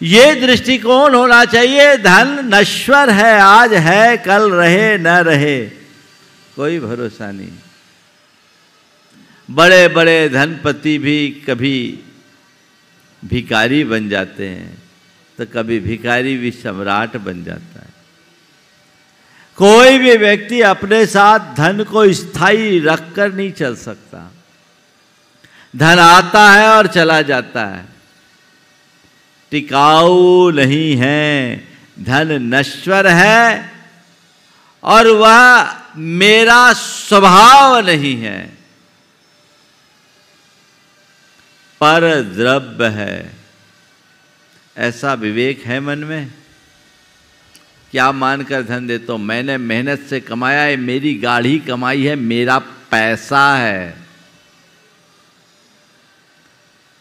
ये दृष्टिकोण होना चाहिए। धन नश्वर है, आज है कल रहे न रहे, कोई भरोसा नहीं। बड़े बड़े धनपति भी कभी भिखारी बन जाते हैं, तो कभी भिखारी भी सम्राट बन जाता है। कोई भी व्यक्ति अपने साथ धन को स्थायी रखकर नहीं चल सकता। धन आता है और चला जाता है, टिकाऊ नहीं है। धन नश्वर है और वह मेरा स्वभाव नहीं है, पर द्रव्य है। ऐसा विवेक है मन में? क्या मानकर धन देते हो? मैंने मेहनत से कमाया है, मेरी गाढ़ी कमाई है, मेरा पैसा है।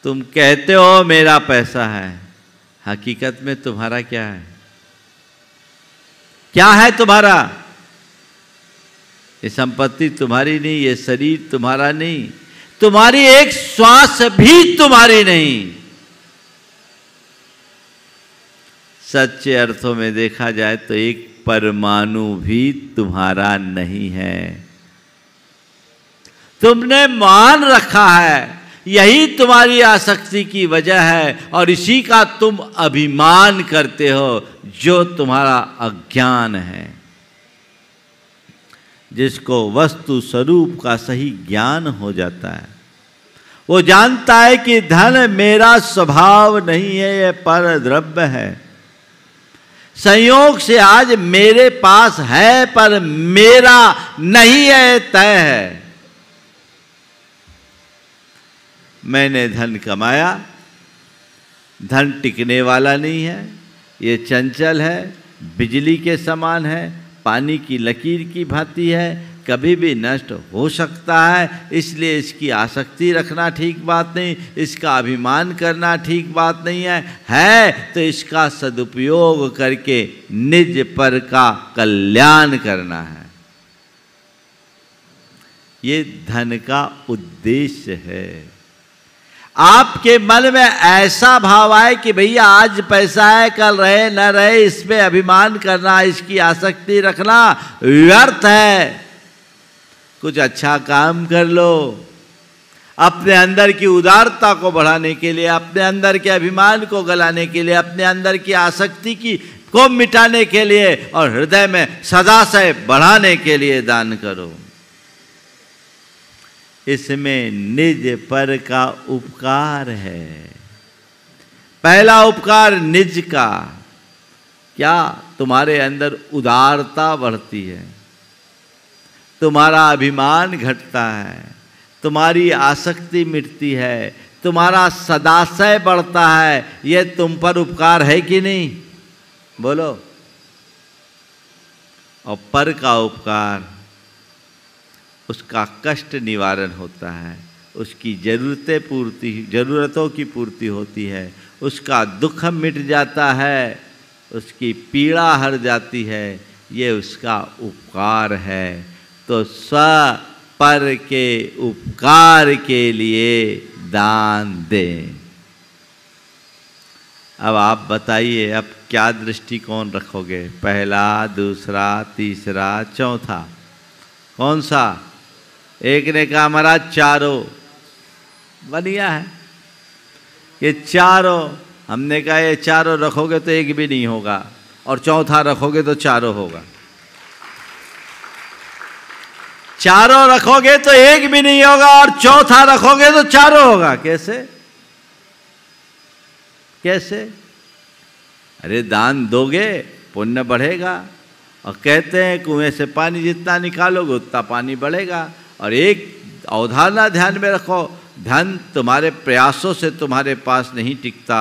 तुम कहते हो मेरा पैसा है, हकीकत में तुम्हारा क्या है? क्या है तुम्हारा? ये संपत्ति तुम्हारी नहीं, ये शरीर तुम्हारा नहीं, तुम्हारी एक श्वास भी तुम्हारी नहीं। सच्चे अर्थों में देखा जाए तो एक परमाणु भी तुम्हारा नहीं है। तुमने मान रखा है, यही तुम्हारी आसक्ति की वजह है, और इसी का तुम अभिमान करते हो, जो तुम्हारा अज्ञान है। जिसको वस्तु स्वरूप का सही ज्ञान हो जाता है, वो जानता है कि धन मेरा स्वभाव नहीं है, यह पर द्रव्य है। संयोग से आज मेरे पास है, पर मेरा नहीं है, तय है। मैंने धन कमाया, धन टिकने वाला नहीं है, ये चंचल है, बिजली के समान है, पानी की लकीर की भांति है, कभी भी नष्ट हो सकता है। इसलिए इसकी आसक्ति रखना ठीक बात नहीं, इसका अभिमान करना ठीक बात नहीं है तो इसका सदुपयोग करके निज पर का कल्याण करना है। ये धन का उद्देश्य है। आपके मन में ऐसा भाव आए कि भैया आज पैसा है, कल रहे न रहे, इसमें अभिमान करना, इसकी आसक्ति रखना व्यर्थ है। कुछ अच्छा काम कर लो, अपने अंदर की उदारता को बढ़ाने के लिए, अपने अंदर के अभिमान को गलाने के लिए, अपने अंदर की आसक्ति को मिटाने के लिए और हृदय में सदा से बढ़ाने के लिए दान करो। इसमें निज पर का उपकार है। पहला उपकार निज का, क्या तुम्हारे अंदर उदारता बढ़ती है, तुम्हारा अभिमान घटता है, तुम्हारी आसक्ति मिटती है, तुम्हारा सदाशय बढ़ता है। यह तुम पर उपकार है कि नहीं? बोलो। और पर का उपकार, उसका कष्ट निवारण होता है, उसकी जरूरतों की पूर्ति होती है, उसका दुख मिट जाता है, उसकी पीड़ा हर जाती है। ये उसका उपकार है। तो स्व पर के उपकार के लिए दान दें। अब आप बताइए, अब क्या दृष्टिकोण रखोगे? पहला, दूसरा, तीसरा, चौथा, कौन सा? एक ने कहा महाराज चारों। बढ़िया है, ये चारों। हमने कहा ये चारों रखोगे तो एक भी नहीं होगा, और चौथा रखोगे तो चारों होगा। चारों रखोगे तो एक भी नहीं होगा, और चौथा रखोगे तो चारों होगा। कैसे कैसे? अरे दान दोगे पुण्य बढ़ेगा, और कहते हैं कुएं से पानी जितना निकालोगे उतना पानी बढ़ेगा। और एक अवधारणा ध्यान में रखो, धन तुम्हारे प्रयासों से तुम्हारे पास नहीं टिकता,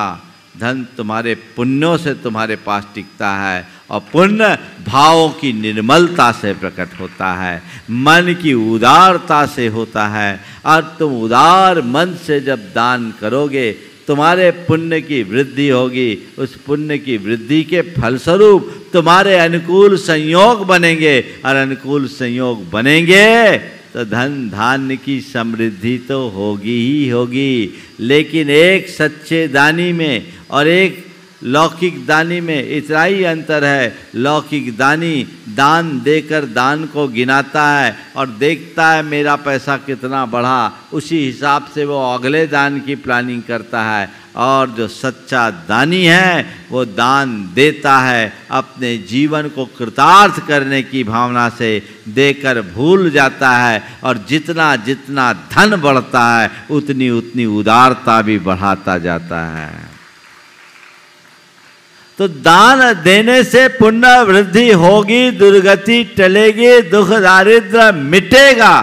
धन तुम्हारे पुण्यों से तुम्हारे पास टिकता है। और पुण्य भावों की निर्मलता से प्रकट होता है, मन की उदारता से होता है। और तुम उदार मन से जब दान करोगे, तुम्हारे पुण्य की वृद्धि होगी। उस पुण्य की वृद्धि के फलस्वरूप तुम्हारे अनुकूल संयोग बनेंगे, और अनुकूल संयोग बनेंगे तो धन धान्य की समृद्धि तो होगी ही होगी। लेकिन एक सच्चे दानी में और एक लौकिक दानी में इतना ही अंतर है। लौकिक दानी दान देकर दान को गिनाता है और देखता है मेरा पैसा कितना बढ़ा, उसी हिसाब से वो अगले दान की प्लानिंग करता है। और जो सच्चा दानी है वो दान देता है, अपने जीवन को कृतार्थ करने की भावना से देकर भूल जाता है, और जितना जितना धन बढ़ता है उतनी उतनी उदारता भी बढ़ाता जाता है। तो दान देने से पुण्य वृद्धि होगी, दुर्गति टलेगी, दुख दारिद्र्य मिटेगा।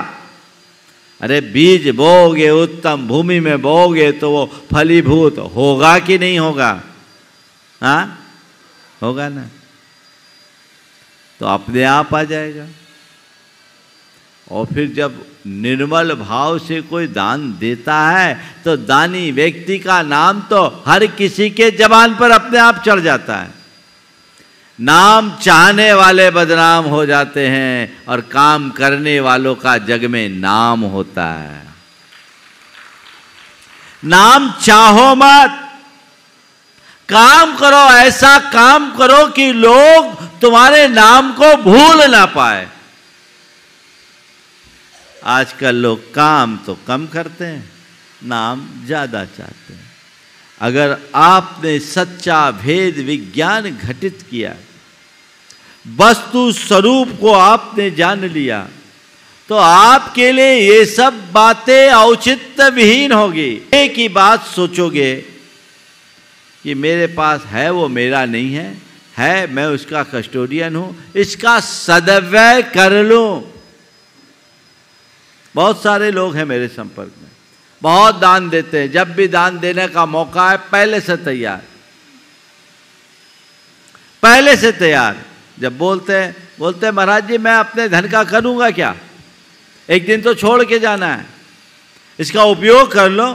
अरे बीज बोओगे, उत्तम भूमि में बोओगे तो वो फलीभूत होगा कि नहीं होगा? हाँ, होगा ना, तो अपने आप आ जाएगा। और फिर जब निर्मल भाव से कोई दान देता है तो दानी व्यक्ति का नाम तो हर किसी के जबान पर अपने आप चढ़ जाता है। नाम चाहने वाले बदनाम हो जाते हैं और काम करने वालों का जग में नाम होता है। नाम चाहो मत, काम करो, ऐसा काम करो कि लोग तुम्हारे नाम को भूल ना पाए। आजकल लोग काम तो कम करते हैं, नाम ज्यादा चाहते हैं। अगर आपने सच्चा भेद विज्ञान घटित किया, वस्तु स्वरूप को आपने जान लिया, तो आपके लिए ये सब बातें औचित्य विहीन होगी। एक ही बात सोचोगे कि मेरे पास है वो मेरा नहीं है मैं उसका कस्टोडियन हूं, इसका सदव्यय कर लूं। बहुत सारे लोग हैं मेरे संपर्क में, बहुत दान देते हैं, जब भी दान देने का मौका है पहले से तैयार। जब बोलते हैं महाराज जी मैं अपने धन का करूंगा क्या, एक दिन तो छोड़ के जाना है, इसका उपयोग कर लो।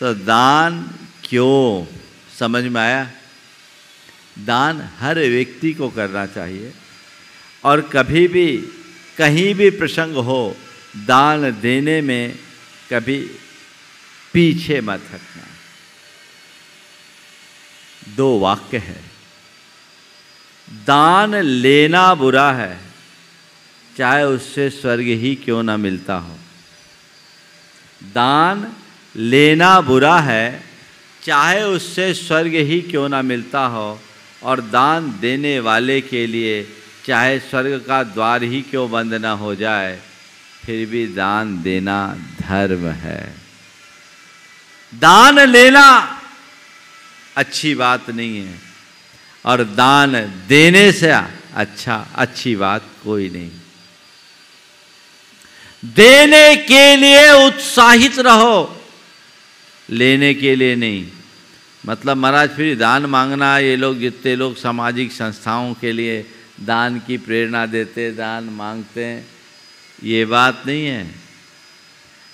तो दान क्यों, समझ में आया? दान हर व्यक्ति को करना चाहिए, और कभी भी कहीं भी प्रसंग हो, दान देने में कभी पीछे मत हटना। 2 वाक्य है। दान लेना बुरा है, चाहे उससे स्वर्ग ही क्यों ना मिलता हो। दान लेना बुरा है, चाहे उससे स्वर्ग ही क्यों ना मिलता हो। और दान देने वाले के लिए चाहे स्वर्ग का द्वार ही क्यों बंद ना हो जाए, फिर भी दान देना धर्म है। दान लेना अच्छी बात नहीं है, और दान देने से अच्छी बात कोई नहीं। देने के लिए उत्साहित रहो, लेने के लिए नहीं। मतलब महाराज फिर दान मांगना, ये लोग जितने लोग सामाजिक संस्थाओं के लिए दान की प्रेरणा देते, दान मांगते हैं, ये बात नहीं है।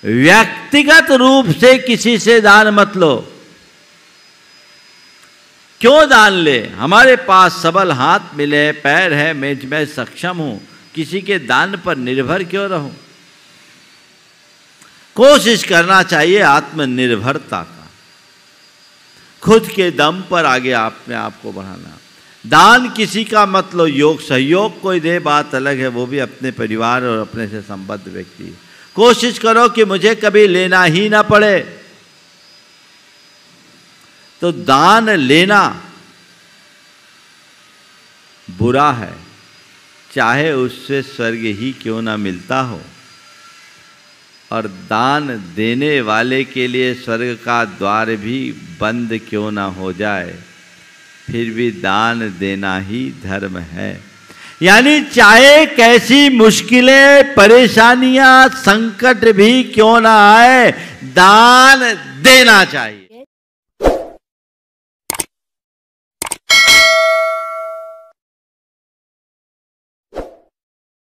व्यक्तिगत रूप से किसी से दान मत लो। क्यों दान ले? हमारे पास सबल हाथ मिले, पैर है, मैं सक्षम हूं, किसी के दान पर निर्भर क्यों रहूं? कोशिश करना चाहिए आत्मनिर्भरता का, खुद के दम पर आगे अपने आप को बढ़ाना। दान किसी का मत लो, योग सहयोग कोई दे बात अलग है, वो भी अपने परिवार और अपने से संबद्ध व्यक्ति। कोशिश करो कि मुझे कभी लेना ही ना पड़े। तो दान लेना बुरा है, चाहे उससे स्वर्ग ही क्यों ना मिलता हो। और दान देने वाले के लिए स्वर्ग का द्वार भी बंद क्यों ना हो जाए, फिर भी दान देना ही धर्म है। यानी चाहे कैसी मुश्किलें, परेशानियां, संकट भी क्यों ना आए, दान देना चाहिए।